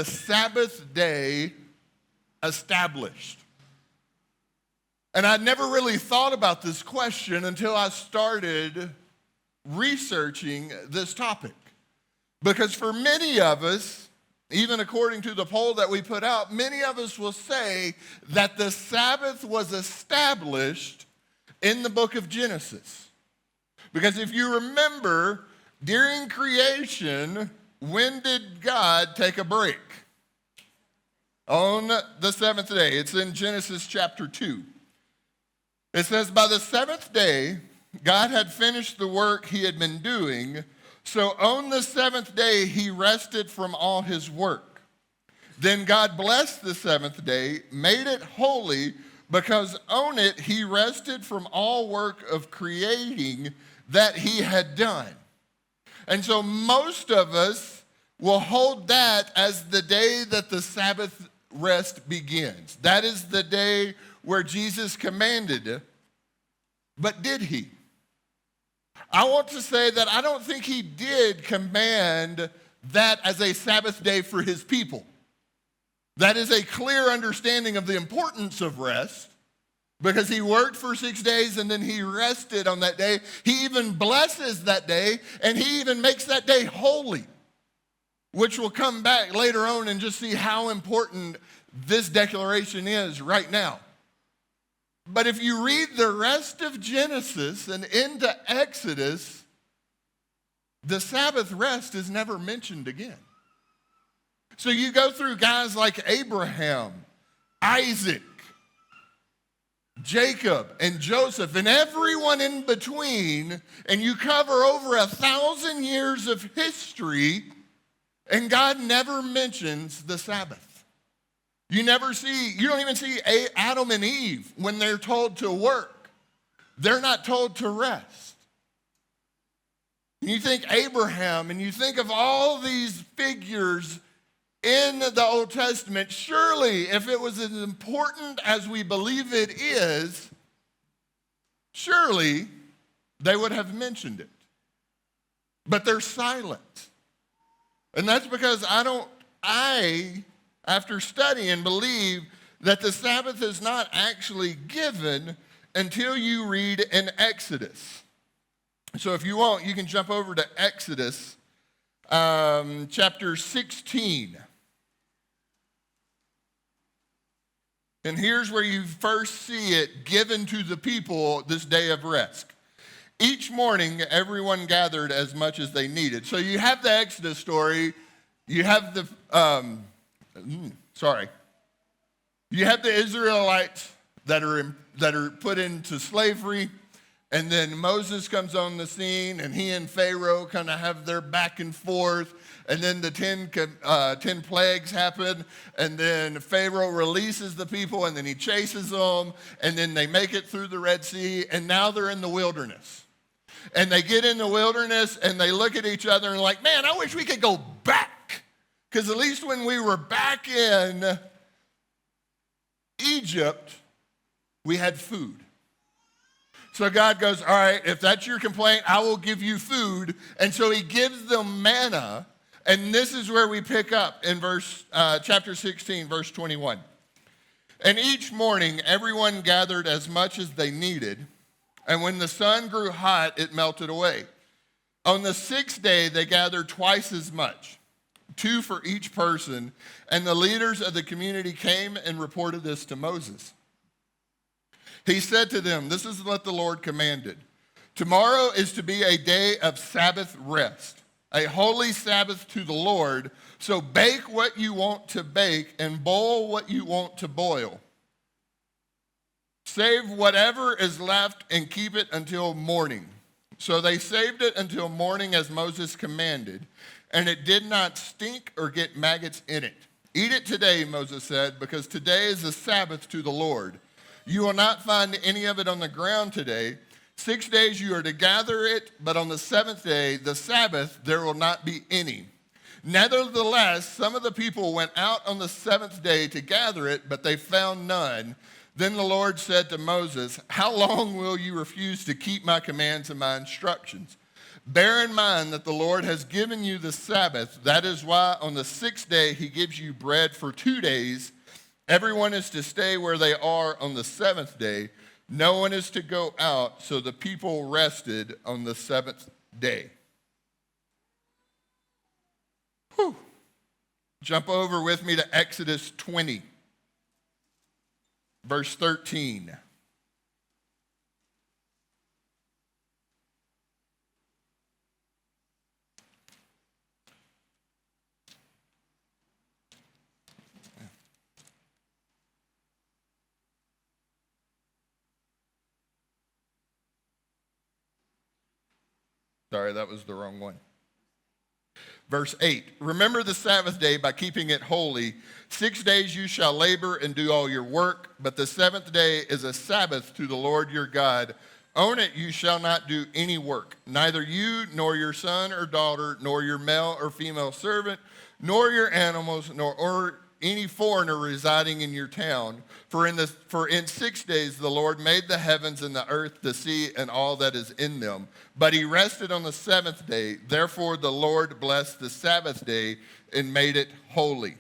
the Sabbath day established? And I never really thought about this question until I started researching this topic. Because for many of us, even according to the poll that we put out, many of us will say that the Sabbath was established in the book of Genesis. Because if you remember, during creation, when did God take a break? On the seventh day. It's in Genesis chapter 2. It says, by the seventh day, God had finished the work he had been doing, so on the seventh day, he rested from all his work. Then God blessed the seventh day, made it holy, because on it he rested from all work of creating that he had done. And so most of us will hold that as the day that the Sabbath rest begins. That is the day where Jesus commanded it. But did he? I want to say that I don't think he did command that as a Sabbath day for his people. That is a clear understanding of the importance of rest, because he worked for 6 days and then he rested on that day. He even blesses that day, and he even makes that day holy, which we'll come back later on and just see how important this declaration is right now. But if you read the rest of Genesis and into Exodus, the Sabbath rest is never mentioned again. So you go through guys like Abraham, Isaac, Jacob, and Joseph, and everyone in between, and you cover over 1,000 years of history, and God never mentions the Sabbath. You don't even see Adam and Eve when they're told to work. They're not told to rest. And you think Abraham, and you think of all these figures in the Old Testament, surely if it was as important as we believe it is, surely they would have mentioned it. But they're silent. And that's because after studying, believe that the Sabbath is not actually given until you read in Exodus. So if you want, you can jump over to Exodus chapter 16. And here's where you first see it given to the people this day of rest. Each morning, everyone gathered as much as they needed. So you have the Exodus story. You have You have the Israelites that are put into slavery, and then Moses comes on the scene, and he and Pharaoh kind of have their back and forth, and then the 10 plagues happen, and then Pharaoh releases the people, and then he chases them, and then they make it through the Red Sea, and now they're in the wilderness. And they get in the wilderness, and they look at each other and like, man, I wish we could go back. Because at least when we were back in Egypt, we had food. So God goes, all right, if that's your complaint, I will give you food. And so he gives them manna. And this is where we pick up in chapter 16, verse 21. And each morning, everyone gathered as much as they needed. And when the sun grew hot, it melted away. On the sixth day, they gathered twice as much, 2 for each person, and the leaders of the community came and reported this to Moses. He said to them, this is what the Lord commanded. Tomorrow is to be a day of Sabbath rest, a holy Sabbath to the Lord. So bake what you want to bake and boil what you want to boil. Save whatever is left and keep it until morning. So they saved it until morning as Moses commanded, and it did not stink or get maggots in it. Eat it today, Moses said, because today is the Sabbath to the Lord. You will not find any of it on the ground today. 6 days you are to gather it, but on the seventh day, the Sabbath, there will not be any. Nevertheless, some of the people went out on the seventh day to gather it, but they found none. Then the Lord said to Moses, how long will you refuse to keep my commands and my instructions? Bear in mind that the Lord has given you the Sabbath. That is why on the sixth day he gives you bread for 2 days. Everyone is to stay where they are on the seventh day. No one is to go out, so the people rested on the seventh day. Whew. Jump over with me to Exodus 20, verse 13. Sorry, that was the wrong one. Verse 8, remember the Sabbath day by keeping it holy. 6 days you shall labor and do all your work, but the seventh day is a Sabbath to the Lord your God. On it you shall not do any work, neither you nor your son or daughter, nor your male or female servant, nor your animals, nor any foreigner residing in your town. For in 6 days the Lord made the heavens and the earth, the sea, and all that is in them. But he rested on the seventh day. Therefore the Lord blessed the Sabbath day and made it holy.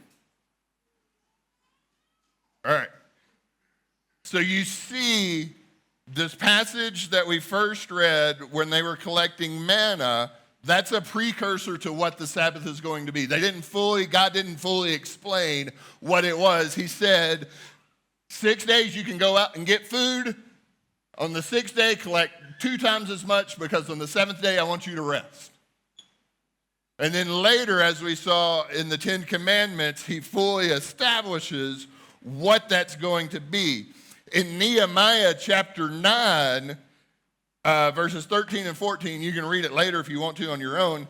All right. So you see this passage that we first read when they were collecting manna. That's a precursor to what the Sabbath is going to be. God didn't fully explain what it was. He said, 6 days you can go out and get food. On the sixth day, collect 2 times as much, because on the seventh day, I want you to rest. And then later, as we saw in the 10 Commandments, he fully establishes what that's going to be. In Nehemiah chapter 9, verses 13 and 14, you can read it later if you want to on your own,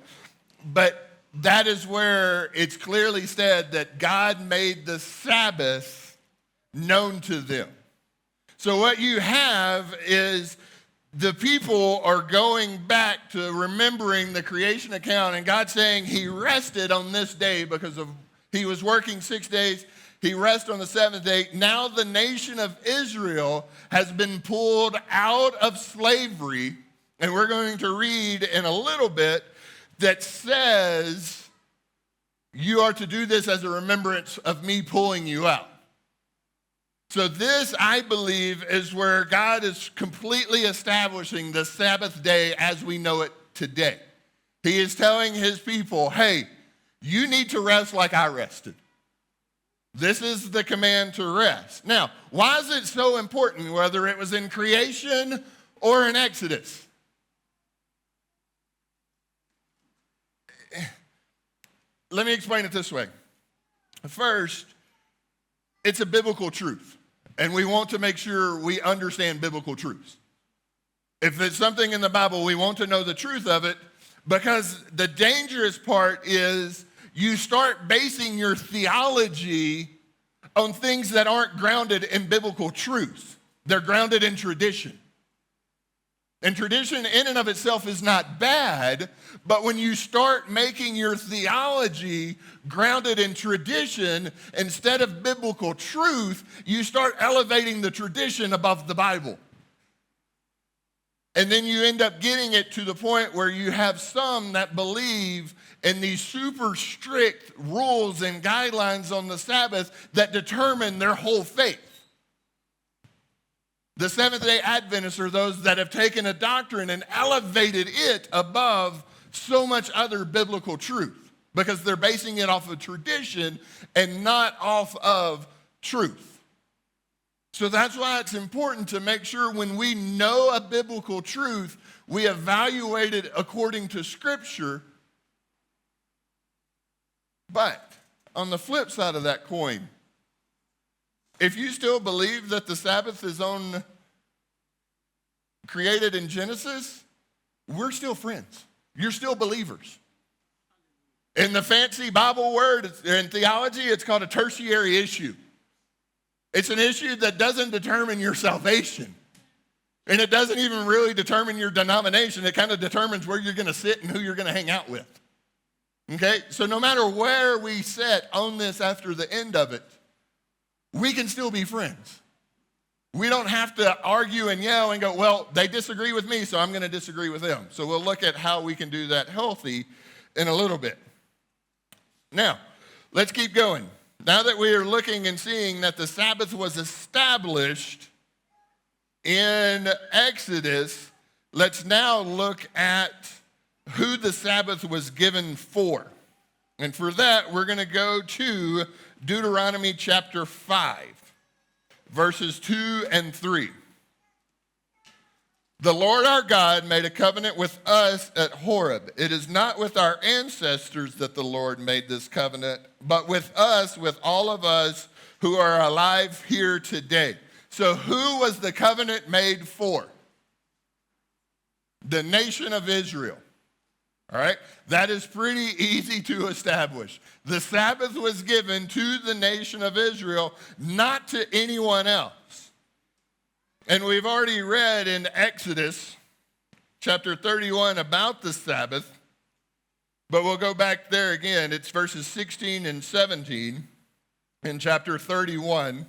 but that is where it's clearly said that God made the Sabbath known to them. So what you have is the people are going back to remembering the creation account, and God saying he rested on this day because he was working 6 days. He rested on the seventh day. Now the nation of Israel has been pulled out of slavery, and we're going to read in a little bit that says you are to do this as a remembrance of me pulling you out. So this, I believe, is where God is completely establishing the Sabbath day as we know it today. He is telling his people, hey, you need to rest like I rested. This is the command to rest. Now, why is it so important, whether it was in creation or in Exodus? Let me explain it this way. First, it's a biblical truth, and we want to make sure we understand biblical truths. If it's something in the Bible, we want to know the truth of it, because the dangerous part is you start basing your theology on things that aren't grounded in biblical truth. They're grounded in tradition. And tradition in and of itself is not bad, but when you start making your theology grounded in tradition instead of biblical truth, you start elevating the tradition above the Bible. And then you end up getting it to the point where you have some that believe in these super strict rules and guidelines on the Sabbath that determine their whole faith. The Seventh-day Adventists are those that have taken a doctrine and elevated it above so much other biblical truth because they're basing it off of tradition and not off of truth. So that's why it's important to make sure when we know a biblical truth, we evaluate it according to Scripture. But on the flip side of that coin, if you still believe that the Sabbath is created in Genesis, we're still friends. You're still believers. In the fancy Bible word, in theology, it's called a tertiary issue. It's an issue that doesn't determine your salvation. And it doesn't even really determine your denomination. It kind of determines where you're going to sit and who you're going to hang out with. Okay? So no matter where we sit on this after the end of it, we can still be friends. We don't have to argue and yell and go, well, they disagree with me, so I'm going to disagree with them. So we'll look at how we can do that healthy in a little bit. Now, let's keep going. Now that we are looking and seeing that the Sabbath was established in Exodus, let's now look at who the Sabbath was given for. And for that, we're going to go to Deuteronomy chapter 5, verses 2 and 3. The Lord our God made a covenant with us at Horeb. It is not with our ancestors that the Lord made this covenant, but with us, with all of us who are alive here today. So who was the covenant made for? The nation of Israel. All right? That is pretty easy to establish. The Sabbath was given to the nation of Israel, not to anyone else. And we've already read in Exodus chapter 31 about the Sabbath, but we'll go back there again. It's verses 16 and 17 in chapter 31.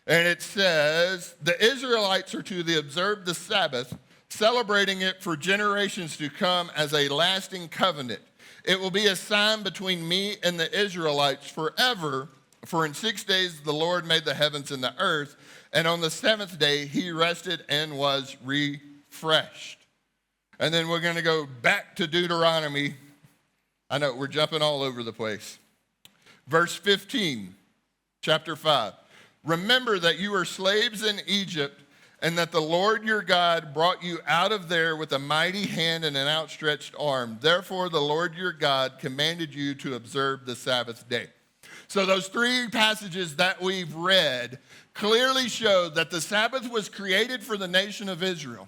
And it says, the Israelites are to observe the Sabbath, celebrating it for generations to come as a lasting covenant. It will be a sign between me and the Israelites forever. For in 6 days the Lord made the heavens and the earth, and on the seventh day he rested and was refreshed. And then we're going to go back to Deuteronomy. I know we're jumping all over the place. Verse 15, chapter 5. Remember that you were slaves in Egypt, and that the Lord your God brought you out of there with a mighty hand and an outstretched arm. Therefore the Lord your God commanded you to observe the Sabbath day. So those three passages that we've read clearly show that the Sabbath was created for the nation of Israel.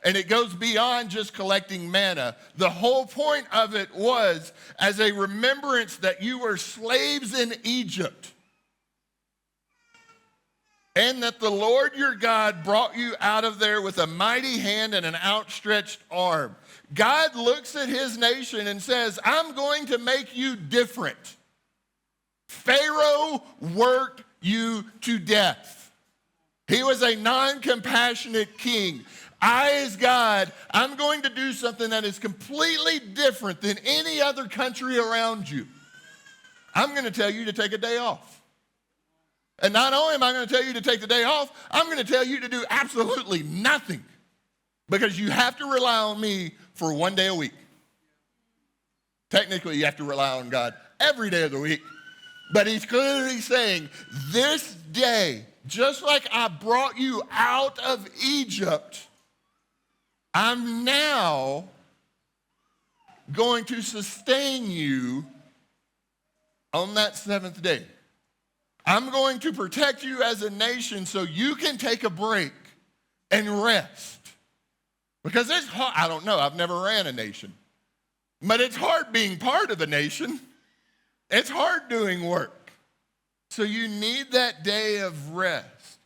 And it goes beyond just collecting manna. The whole point of it was as a remembrance that you were slaves in Egypt. And that the Lord your God brought you out of there with a mighty hand and an outstretched arm. God looks at his nation and says, I'm going to make you different. Pharaoh worked you to death. He was a non-compassionate king. I, as God, I'm going to do something that is completely different than any other country around you. I'm going to tell you to take a day off. And not only am I going to tell you to take the day off, I'm going to tell you to do absolutely nothing because you have to rely on me for 1 day a week. Technically, you have to rely on God every day of the week. But he's clearly saying, this day, just like I brought you out of Egypt, I'm now going to sustain you on that seventh day. I'm going to protect you as a nation so you can take a break and rest. Because it's hard. I don't know. I've never ran a nation. But it's hard being part of a nation. It's hard doing work. So you need that day of rest.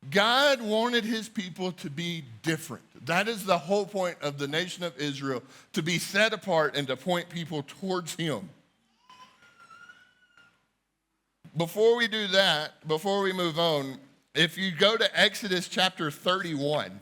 God wanted his people to be different. That is the whole point of the nation of Israel, to be set apart and to point people towards him. Before we do that, before we move on, if you go to Exodus chapter 31,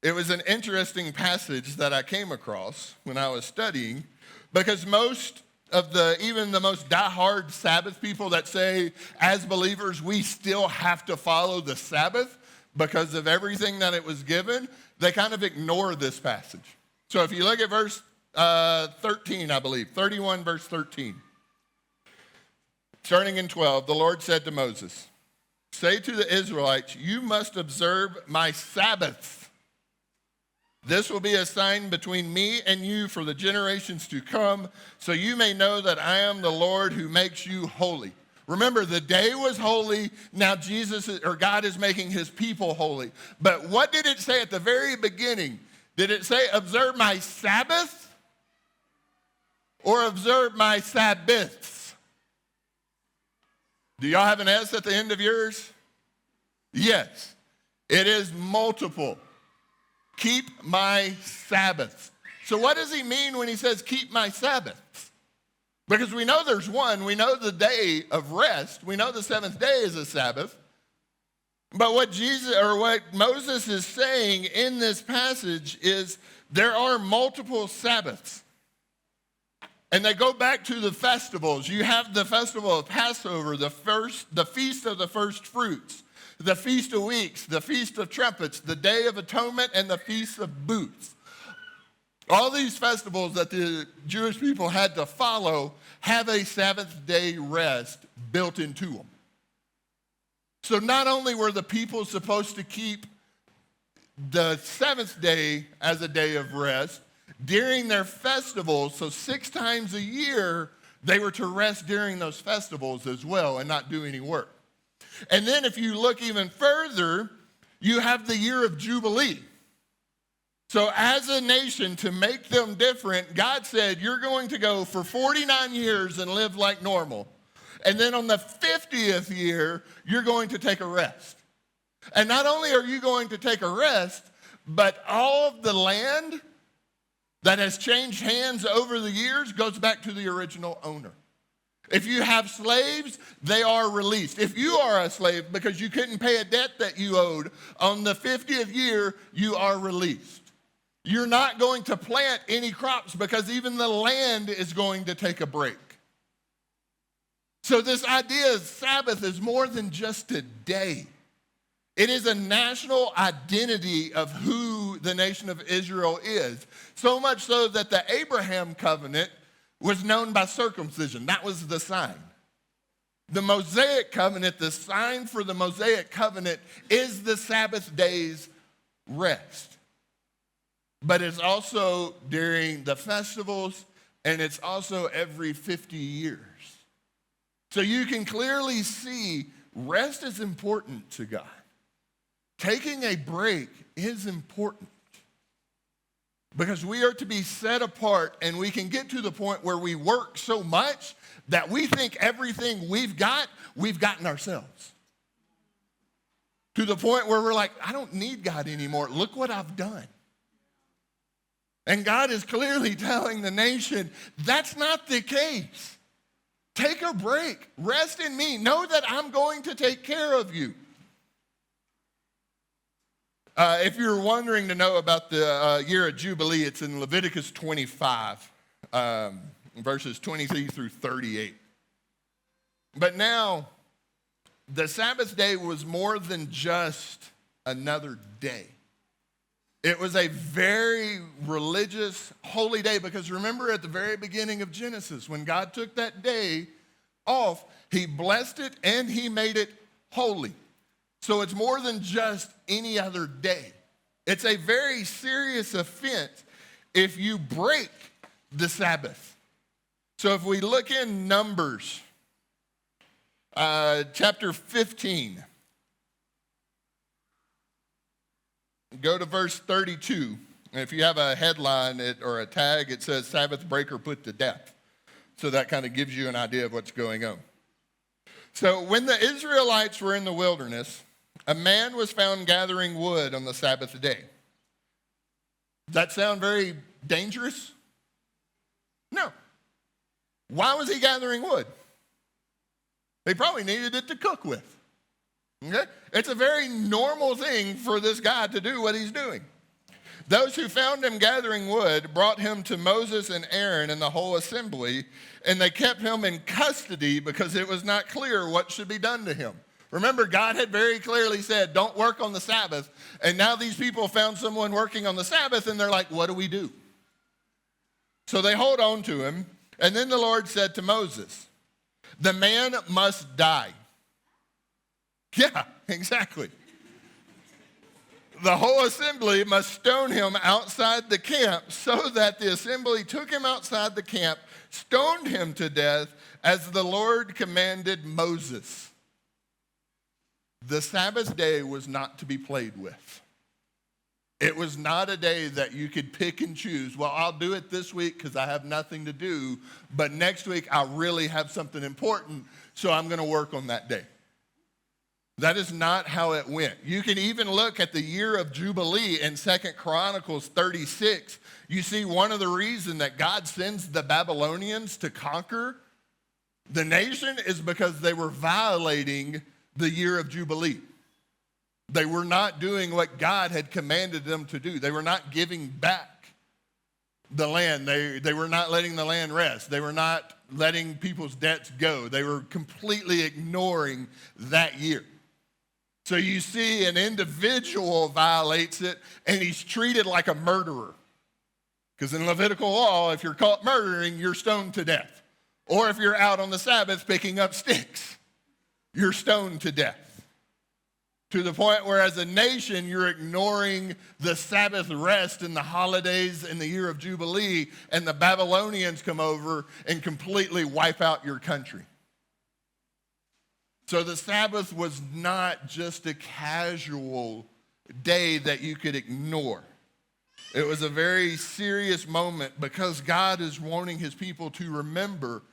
it was an interesting passage that I came across when I was studying, because most of even the most diehard Sabbath people that say, as believers, we still have to follow the Sabbath because of everything that it was given, they kind of ignore this passage. So if you look at verse 13, I believe, 31 verse 13. Starting in 12, the Lord said to Moses, say to the Israelites, you must observe my Sabbaths. This will be a sign between me and you for the generations to come, so you may know that I am the Lord who makes you holy. Remember, the day was holy. Now God is making his people holy. But what did it say at the very beginning? Did it say observe my Sabbath or observe my Sabbaths? Do y'all have an S at the end of yours? Yes. It is multiple. Keep my Sabbaths. So what does he mean when he says keep my Sabbaths? Because we know there's one. We know the day of rest. We know the seventh day is a Sabbath. But what Moses is saying in this passage is there are multiple Sabbaths. And they go back to the festivals. You have the festival of Passover, the feast of the first fruits, the feast of weeks, the feast of trumpets, the day of atonement, and the feast of booths. All these festivals that the Jewish people had to follow have a Sabbath day rest built into them. So not only were the people supposed to keep the seventh day as a day of rest, during their festivals, so 6 times a year, they were to rest during those festivals as well and not do any work. And then if you look even further, you have the year of Jubilee. So as a nation, to make them different, God said, you're going to go for 49 years and live like normal. And then on the 50th year, you're going to take a rest. And not only are you going to take a rest, but all of the land that has changed hands over the years goes back to the original owner. If you have slaves, they are released. If you are a slave because you couldn't pay a debt that you owed, on the 50th year, you are released. You're not going to plant any crops because even the land is going to take a break. So this idea of Sabbath is more than just a day. It is a national identity of who the nation of Israel is. So much so that the Abraham covenant was known by circumcision. That was the sign. The Mosaic covenant, the sign for the Mosaic covenant is the Sabbath day's rest. But it's also during the festivals, and it's also every 50 years. So you can clearly see rest is important to God. Taking a break is important because we are to be set apart, and we can get to the point where we work so much that we think everything we've gotten ourselves. To the point where we're like, I don't need God anymore. Look what I've done. And God is clearly telling the nation, that's not the case. Take a break. Rest in me. Know that I'm going to take care of you. If you're wondering to know about the year of Jubilee, it's in Leviticus 25, verses 23 through 38. But now, the Sabbath day was more than just another day. It was a very religious, holy day, because remember at the very beginning of Genesis, when God took that day off, he blessed it and he made it holy. So it's more than just any other day. It's a very serious offense if you break the Sabbath. So if we look in Numbers, chapter 15, go to verse 32. And if you have a headline or a tag, it says Sabbath breaker put to death. So that kind of gives you an idea of what's going on. So when the Israelites were in the wilderness, a man was found gathering wood on the Sabbath day. Does that sound very dangerous? No. Why was he gathering wood? He probably needed it to cook with. Okay? It's a very normal thing for this guy to do what he's doing. Those who found him gathering wood brought him to Moses and Aaron and the whole assembly, and they kept him in custody because it was not clear what should be done to him. Remember, God had very clearly said, don't work on the Sabbath. And now these people found someone working on the Sabbath, and they're like, what do we do? So they hold on to him. And then the Lord said to Moses, the man must die. Yeah, exactly. The whole assembly must stone him outside the camp, so that the assembly took him outside the camp, stoned him to death, as the Lord commanded Moses. The Sabbath day was not to be played with. It was not a day that you could pick and choose. Well, I'll do it this week because I have nothing to do, but next week I really have something important, so I'm going to work on that day. That is not how it went. You can even look at the year of Jubilee in 2 Chronicles 36. You see one of the reasons that God sends the Babylonians to conquer the nation is because they were violating the year of Jubilee. They were not doing what God had commanded them to do. They were not giving back the land. They were not letting the land rest. They were not letting people's debts go. They were completely ignoring that year. So you see an individual violates it, and he's treated like a murderer. Because in Levitical law, if you're caught murdering, you're stoned to death. Or if you're out on the Sabbath picking up sticks, you're stoned to death. To the point where as a nation, you're ignoring the Sabbath rest and the holidays in the year of Jubilee, and the Babylonians come over and completely wipe out your country. So the Sabbath was not just a casual day that you could ignore. It was a very serious moment because God is wanting his people to remember,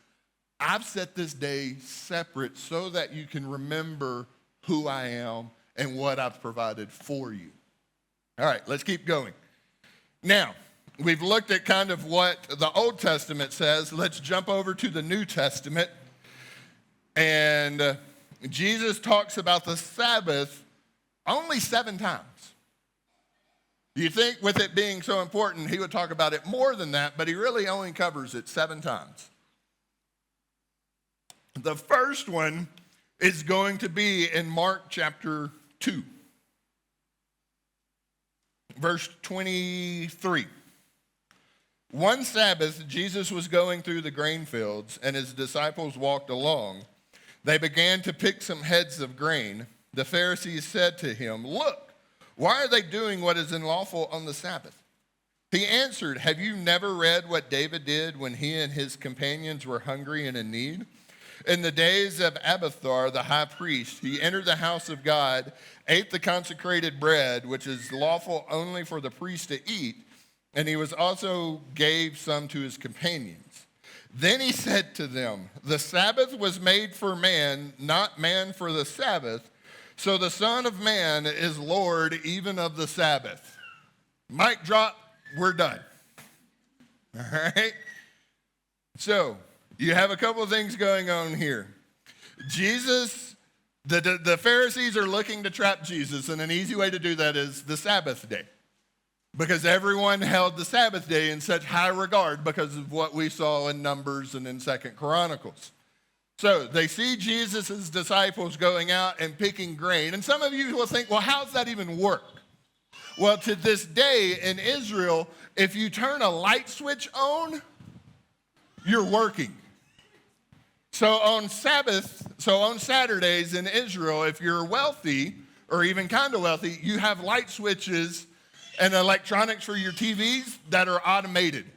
I've set this day separate so that you can remember who I am and what I've provided for you. All right, let's keep going. Now, we've looked at kind of what the Old Testament says. Let's jump over to the New Testament. And Jesus talks about the Sabbath only 7 times. You think with it being so important, he would talk about it more than that, but he really only covers it 7 times. The first one is going to be in Mark chapter 2, verse 23. One Sabbath, Jesus was going through the grain fields, and his disciples walked along. They began to pick some heads of grain. The Pharisees said to him, "Look, why are they doing what is unlawful on the Sabbath?" He answered, "Have you never read what David did when he and his companions were hungry and in need? In the days of Abiathar, the high priest, he entered the house of God, ate the consecrated bread, which is lawful only for the priest to eat, and he was also gave some to his companions. Then he said to them, the Sabbath was made for man, not man for the Sabbath. So the Son of Man is Lord even of the Sabbath." Mic drop, we're done. All right? So, you have a couple of things going on here. Jesus, the Pharisees are looking to trap Jesus, and an easy way to do that is the Sabbath day. Because everyone held the Sabbath day in such high regard because of what we saw in Numbers and in 2 Chronicles. So they see Jesus' disciples going out and picking grain. And some of you will think, well, how does that even work? Well, to this day in Israel, if you turn a light switch on, you're working. So on Saturdays in Israel, if you're wealthy or even kind of wealthy, you have light switches and electronics for your TVs that are automated.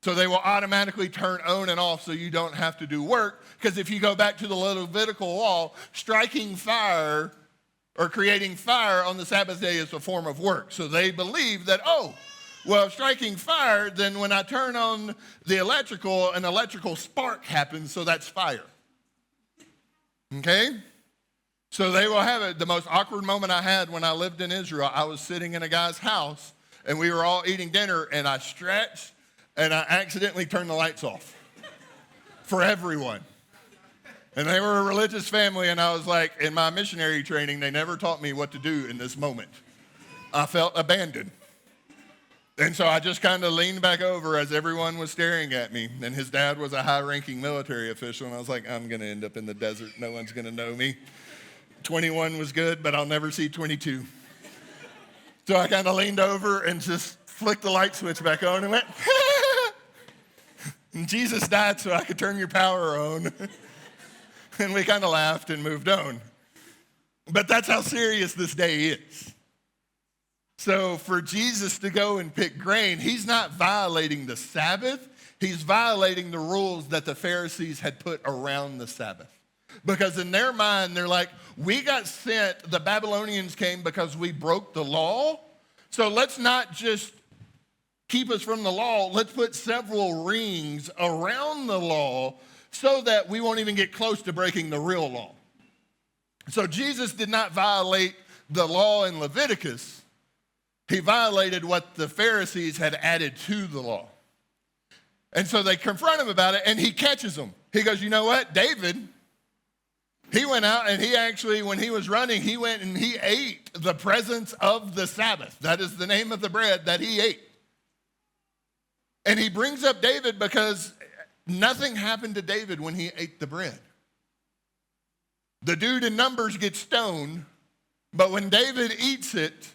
So they will automatically turn on and off so you don't have to do work. Because if you go back to the Levitical law, striking fire or creating fire on the Sabbath day is a form of work. So they believe that, striking fire, then when I turn on the electrical, an electrical spark happens, so that's fire. Okay? So they will have it. The most awkward moment I had when I lived in Israel, I was sitting in a guy's house, and we were all eating dinner, and I stretched, and I accidentally turned the lights off for everyone. And they were a religious family, and I was like, in my missionary training, they never taught me what to do in this moment. I felt abandoned. And so I just kind of leaned back over as everyone was staring at me. And his dad was a high-ranking military official, and I was like, I'm going to end up in the desert. No one's going to know me. 21 was good, but I'll never see 22. So I kind of leaned over and just flicked the light switch back on and went, and Jesus died so I could turn your power on. And we kind of laughed and moved on. But that's how serious this day is. So for Jesus to go and pick grain, he's not violating the Sabbath. He's violating the rules that the Pharisees had put around the Sabbath. Because in their mind, they're like, we got sent, the Babylonians came because we broke the law. So let's not just keep us from the law. Let's put several rings around the law so that we won't even get close to breaking the real law. So Jesus did not violate the law in Leviticus. He violated what the Pharisees had added to the law. And so they confront him about it, and he catches them. He goes, you know what, David, He went out and he actually, when he was running, he went and he ate the presence of the Sabbath. That is the name of the bread that he ate. And he brings up David because nothing happened to David when he ate the bread. The dude in Numbers gets stoned, but when David eats it,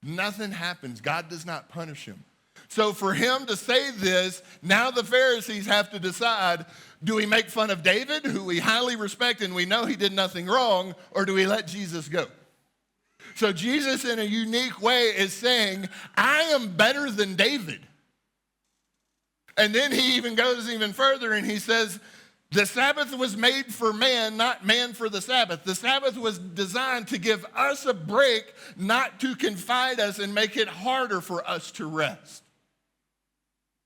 nothing happens. God does not punish him. So for him to say this, now the Pharisees have to decide, do we make fun of David, who we highly respect and we know he did nothing wrong, or do we let Jesus go? So Jesus, in a unique way, is saying, I am better than David. And then he even goes even further and he says, the Sabbath was made for man, not man for the Sabbath. The Sabbath was designed to give us a break, not to confine us and make it harder for us to rest.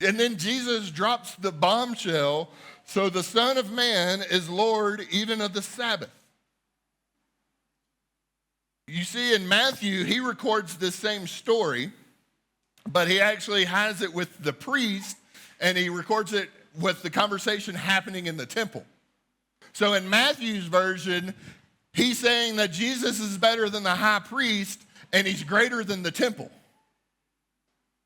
And then Jesus drops the bombshell, so the Son of Man is Lord even of the Sabbath. You see, in Matthew, he records this same story, but he actually has it with the priest, and he records it with the conversation happening in the temple. So in Matthew's version, he's saying that Jesus is better than the high priest, and he's greater than the temple.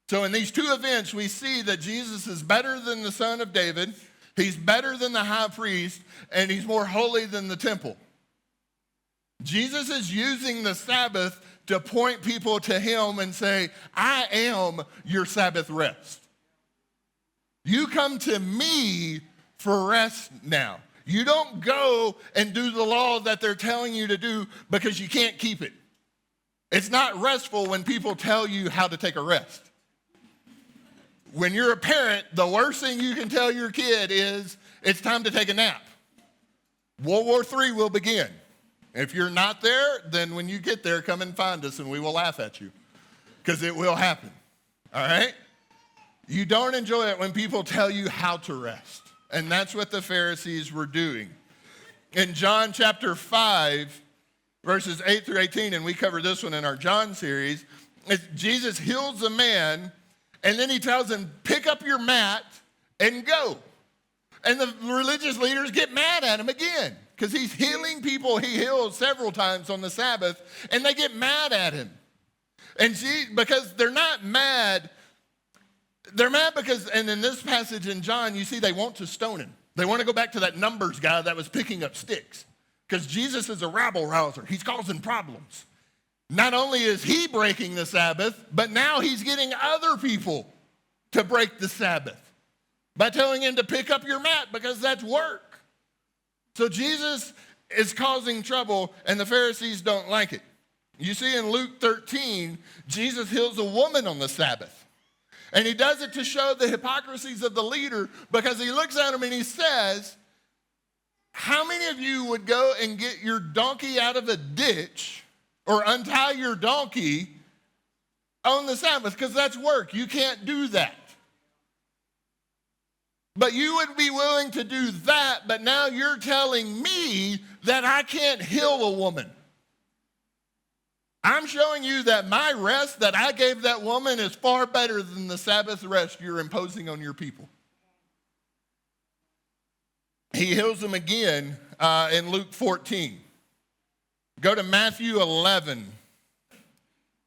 So in these two events, we see that Jesus is better than the Son of David, he's better than the high priest, and he's more holy than the temple. Jesus is using the Sabbath to point people to him and say, I am your Sabbath rest. You come to me for rest now. You don't go and do the law that they're telling you to do because you can't keep it. It's not restful when people tell you how to take a rest. When you're a parent, the worst thing you can tell your kid is, it's time to take a nap. World War III will begin. If you're not there, then when you get there, come and find us and we will laugh at you, because it will happen, all right? You don't enjoy it when people tell you how to rest, and that's what the Pharisees were doing. In John chapter 5, verses 8 through 18, and we covered this one in our John series, Jesus heals a man, and then he tells him, pick up your mat and go. And the religious leaders get mad at him again because he's healing people he healed several times on the Sabbath, and they get mad at him. And because they're not mad, they're mad because, and in this passage in John, you see they want to stone him. They want to go back to that Numbers guy that was picking up sticks because Jesus is a rabble-rouser. He's causing problems. Not only is he breaking the Sabbath, but now he's getting other people to break the Sabbath by telling him to pick up your mat because that's work. So Jesus is causing trouble, and the Pharisees don't like it. You see in Luke 13, Jesus heals a woman on the Sabbath. And he does it to show the hypocrisies of the leader, because he looks at him and he says, how many of you would go and get your donkey out of a ditch or untie your donkey on the Sabbath? Because that's work. You can't do that. But you would be willing to do that, but now you're telling me that I can't heal a woman. I'm showing you that my rest that I gave that woman is far better than the Sabbath rest you're imposing on your people. He heals them again in Luke 14. Go to Matthew 11,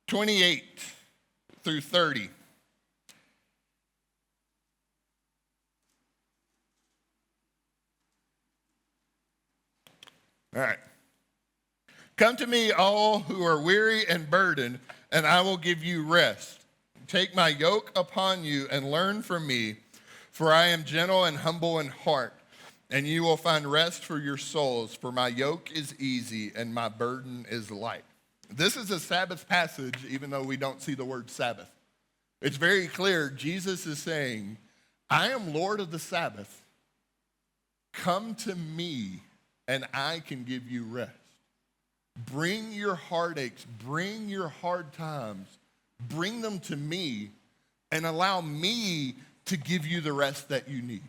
28 through 30. All right. Come to me, all who are weary and burdened, and I will give you rest. Take my yoke upon you and learn from me, for I am gentle and humble in heart, and you will find rest for your souls, for my yoke is easy and my burden is light. This is a Sabbath passage, even though we don't see the word Sabbath. It's very clear. Jesus is saying, I am Lord of the Sabbath. Come to me, and I can give you rest. Bring your heartaches, bring your hard times, bring them to me, and allow me to give you the rest that you need.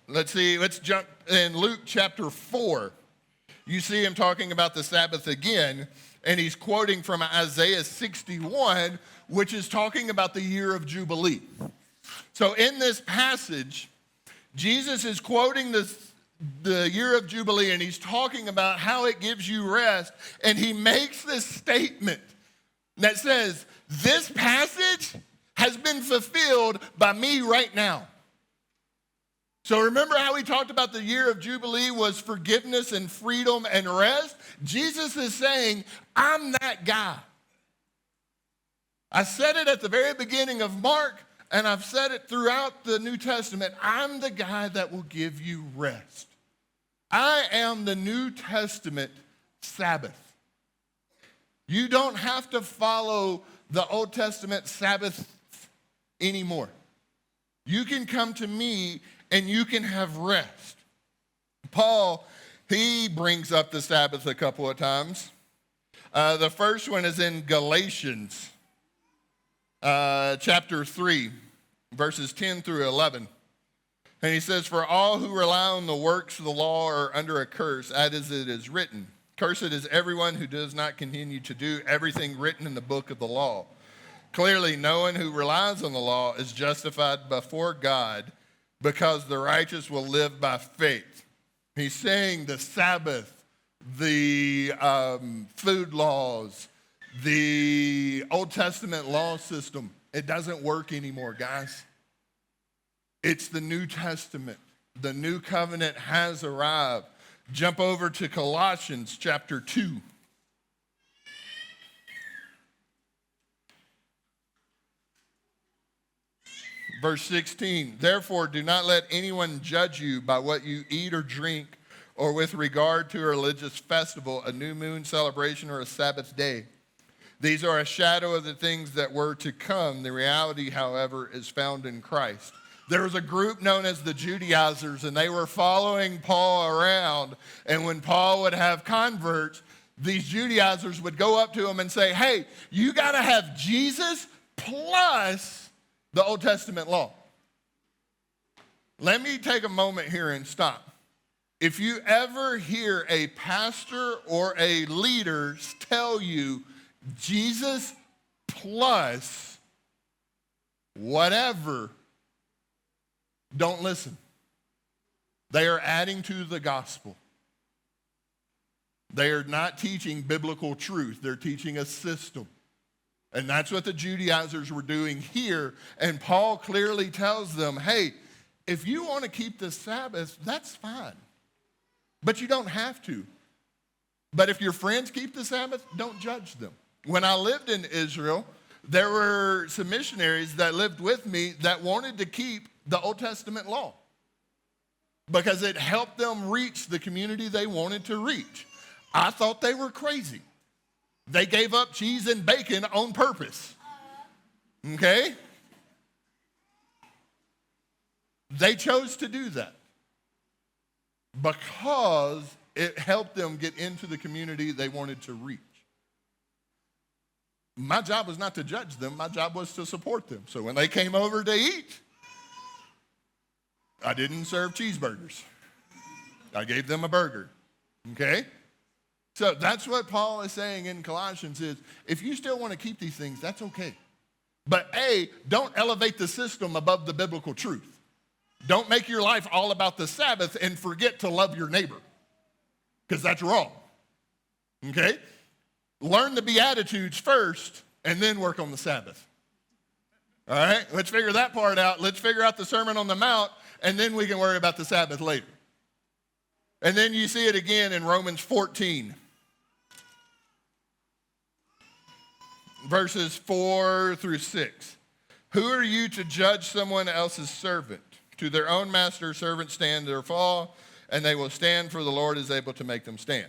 Let's jump in Luke chapter 4. You see him talking about the Sabbath again, and he's quoting from Isaiah 61, which is talking about the year of Jubilee. So in this passage, Jesus is quoting the year of Jubilee, and he's talking about how it gives you rest. And he makes this statement that says, this passage has been fulfilled by me right now. So remember how we talked about the year of Jubilee was forgiveness and freedom and rest? Jesus is saying, I'm that guy. I said it at the very beginning of Mark, and I've said it throughout the New Testament. I'm the guy that will give you rest. I am the New Testament Sabbath. You don't have to follow the Old Testament Sabbath anymore. You can come to me and you can have rest. Paul, he brings up the Sabbath a couple of times. The first one is in Galatians chapter 3, verses 10 through 11. And he says, for all who rely on the works of the law are under a curse, as it is written. Cursed is everyone who does not continue to do everything written in the book of the law. Clearly, no one who relies on the law is justified before God, because the righteous will live by faith. He's saying the Sabbath, the food laws, the Old Testament law system, it doesn't work anymore, guys. It's the New Testament. The new covenant has arrived. Jump over to Colossians chapter 2. Verse 16, therefore do not let anyone judge you by what you eat or drink, or with regard to a religious festival, a new moon celebration, or a Sabbath day. These are a shadow of the things that were to come. The reality, however, is found in Christ. There was a group known as the Judaizers, and they were following Paul around. And when Paul would have converts, these Judaizers would go up to him and say, hey, you got to have Jesus plus the Old Testament law. Let me take a moment here and stop. If you ever hear a pastor or a leader tell you Jesus plus whatever, don't listen. They are adding to the gospel. They are not teaching biblical truth. They're teaching a system. And that's what the Judaizers were doing here. And Paul clearly tells them, hey, if you want to keep the Sabbath, that's fine. But you don't have to. But if your friends keep the Sabbath, don't judge them. When I lived in Israel, there were some missionaries that lived with me that wanted to keep the Old Testament law because it helped them reach the community they wanted to reach. I thought they were crazy. They gave up cheese and bacon on purpose. Okay? They chose to do that because it helped them get into the community they wanted to reach. My job was not to judge them. My job was to support them. So when they came over to eat, I didn't serve cheeseburgers. I gave them a burger. Okay? So that's what Paul is saying in Colossians is, if you still want to keep these things, that's okay. But A, don't elevate the system above the biblical truth. Don't make your life all about the Sabbath and forget to love your neighbor, because that's wrong. Okay? Learn the Beatitudes first and then work on the Sabbath. All right? Let's figure that part out. Let's figure out the Sermon on the Mount, and then we can worry about the Sabbath later. And then you see it again in Romans 14. Verses 4 through 6. Who are you to judge someone else's servant? To their own master, servants stand or fall, and they will stand, for the Lord is able to make them stand.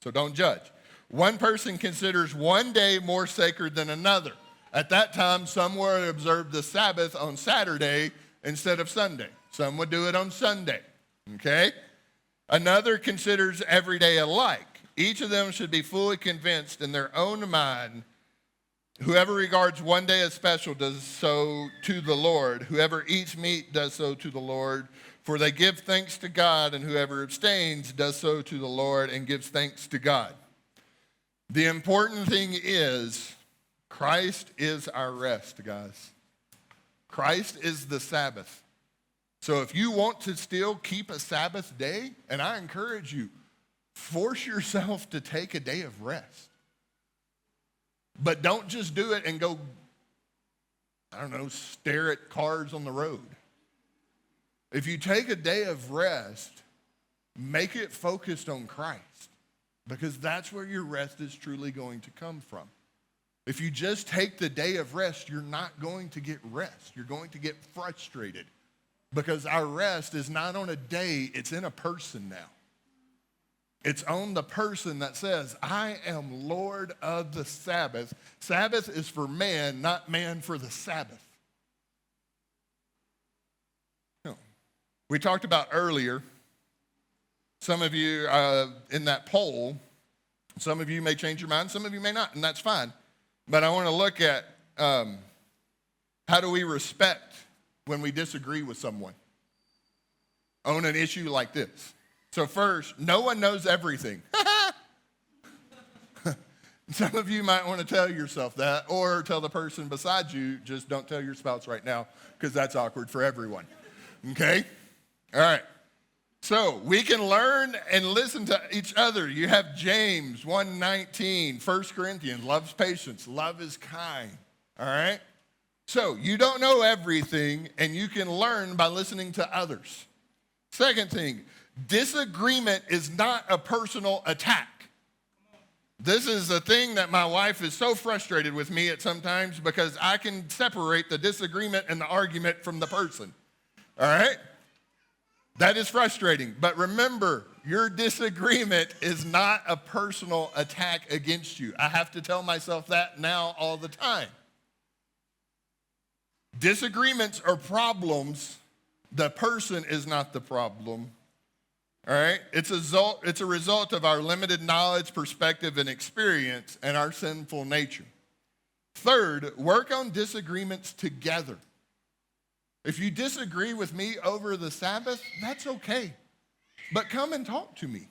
So don't judge. One person considers one day more sacred than another. At that time, some would observe the Sabbath on Saturday instead of Sunday. Some would do it on Sunday. Okay? Another considers every day alike. Each of them should be fully convinced in their own mind. Whoever regards one day as special does so to the Lord. Whoever eats meat does so to the Lord. For they give thanks to God, and whoever abstains does so to the Lord and gives thanks to God. The important thing is Christ is our rest, guys. Christ is the Sabbath. So if you want to still keep a Sabbath day, and I encourage you, force yourself to take a day of rest. But don't just do it and go, I don't know, stare at cars on the road. If you take a day of rest, make it focused on Christ, because that's where your rest is truly going to come from. If you just take the day of rest, you're not going to get rest. You're going to get frustrated, because our rest is not on a day, it's in a person now. It's on the person that says, I am Lord of the Sabbath. Sabbath is for man, not man for the Sabbath. No. We talked about earlier, some of you in that poll, some of you may change your mind, some of you may not, and that's fine. But I want to look at how do we respect when we disagree with someone on an issue like this. So first, no one knows everything. Some of you might want to tell yourself that, or tell the person beside you, just don't tell your spouse right now, because that's awkward for everyone. Okay? All right. So we can learn and listen to each other. You have James 1:19, 1 Corinthians, love's patience, love is kind. All right? So you don't know everything, and you can learn by listening to others. Second thing, disagreement is not a personal attack. This is a thing that my wife is so frustrated with me at sometimes, because I can separate the disagreement and the argument from the person. All right? That is frustrating. But remember, your disagreement is not a personal attack against you. I have to tell myself that now all the time. Disagreements are problems. The person is not the problem. All right? It's a result of our limited knowledge, perspective, and experience, and our sinful nature. Third, work on disagreements together. If you disagree with me over the Sabbath, that's okay. But come and talk to me.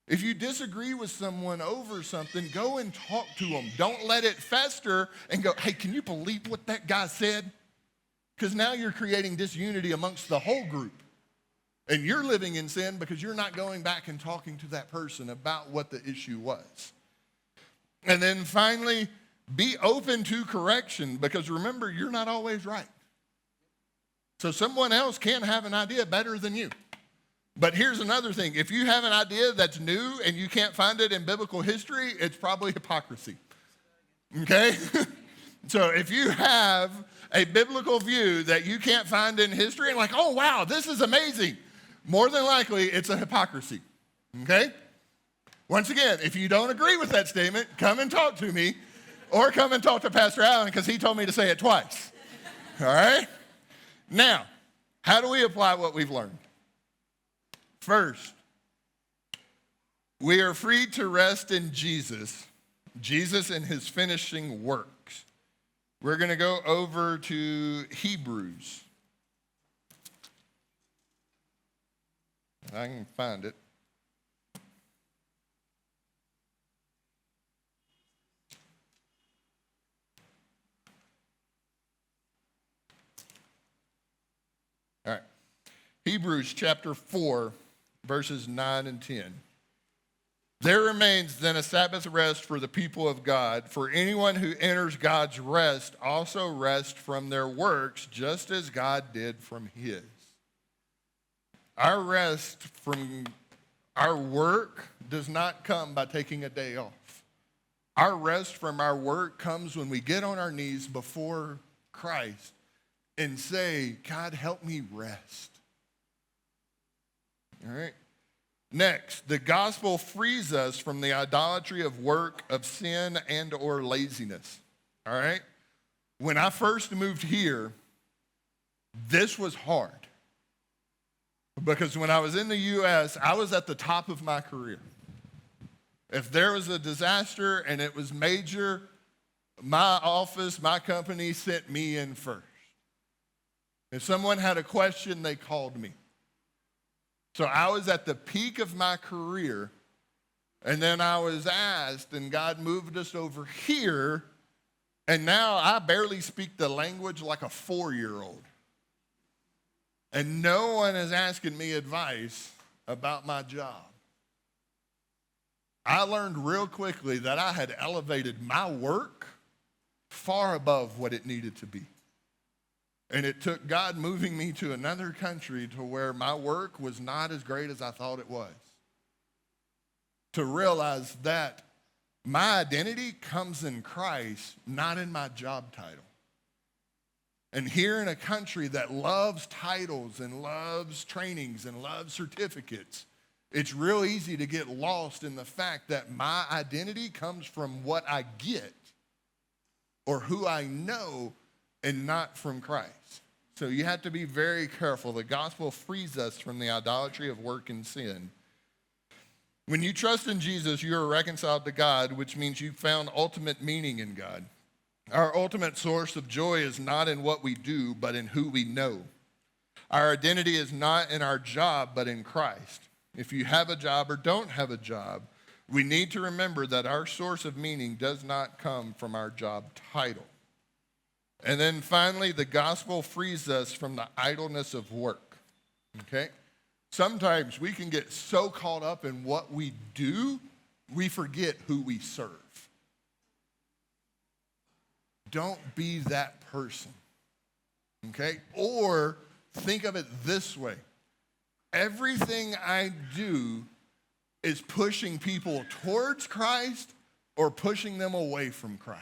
If you disagree with someone over something, go and talk to them. Don't let it fester and go, hey, can you believe what that guy said? Because now you're creating disunity amongst the whole group. And you're living in sin because you're not going back and talking to that person about what the issue was. And then finally, be open to correction, because remember, you're not always right. So someone else can have an idea better than you. But here's another thing. If you have an idea that's new and you can't find it in biblical history, it's probably hypocrisy. Okay? So if you have a biblical view that you can't find in history and like, oh, wow, this is amazing, more than likely it's a hypocrisy. Okay? Once again, if you don't agree with that statement, come and talk to me, or come and talk to Pastor Allen, because he told me to say it twice. All right? Now, how do we apply what we've learned? First, we are free to rest in Jesus and his finishing works. We're going to go over to Hebrews. I can find it. All right. Hebrews chapter 4, verses 9 and 10. There remains then a Sabbath rest for the people of God. For anyone who enters God's rest also rests from their works, just as God did from his. Our rest from our work does not come by taking a day off. Our rest from our work comes when we get on our knees before Christ and say, God, help me rest. All right? Next, the gospel frees us from the idolatry of work, of sin, and or laziness. All right? When I first moved here, this was hard. Because when I was in the U.S., I was at the top of my career. If there was a disaster and it was major, my office, my company sent me in first. If someone had a question, they called me. So I was at the peak of my career, and then I was asked, and God moved us over here, and now I barely speak the language like a 4-year-old. and no one is asking me advice about my job. I learned real quickly that I had elevated my work far above what it needed to be. And it took God moving me to another country to where my work was not as great as I thought it was, to realize that my identity comes in Christ, not in my job title. And here in a country that loves titles and loves trainings and loves certificates, it's real easy to get lost in the fact that my identity comes from what I get or who I know and not from Christ. So you have to be very careful. The gospel frees us from the idolatry of work and sin. When you trust in Jesus, you are reconciled to God, which means you've found ultimate meaning in God. Our ultimate source of joy is not in what we do, but in who we know. Our identity is not in our job, but in Christ. If you have a job or don't have a job, we need to remember that our source of meaning does not come from our job title. And then finally, the gospel frees us from the idleness of work, okay? Sometimes we can get so caught up in what we do, we forget who we serve. Don't be that person, okay? Or think of it this way. Everything I do is pushing people towards Christ or pushing them away from Christ.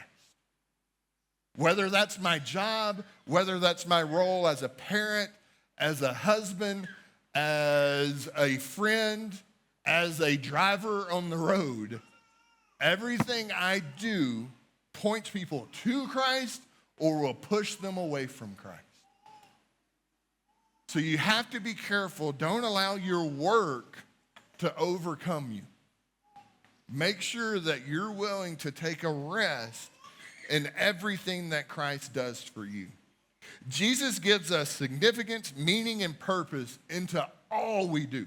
Whether that's my job, whether that's my role as a parent, as a husband, as a friend, as a driver on the road, everything I do points people to Christ or will push them away from Christ. So you have to be careful. Don't allow your work to overcome you. Make sure that you're willing to take a rest in everything that Christ does for you. Jesus gives us significance, meaning, and purpose into all we do.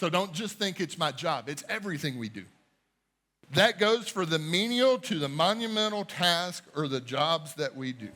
So don't just think it's my job. It's everything we do. That goes for the menial to the monumental task or the jobs that we do.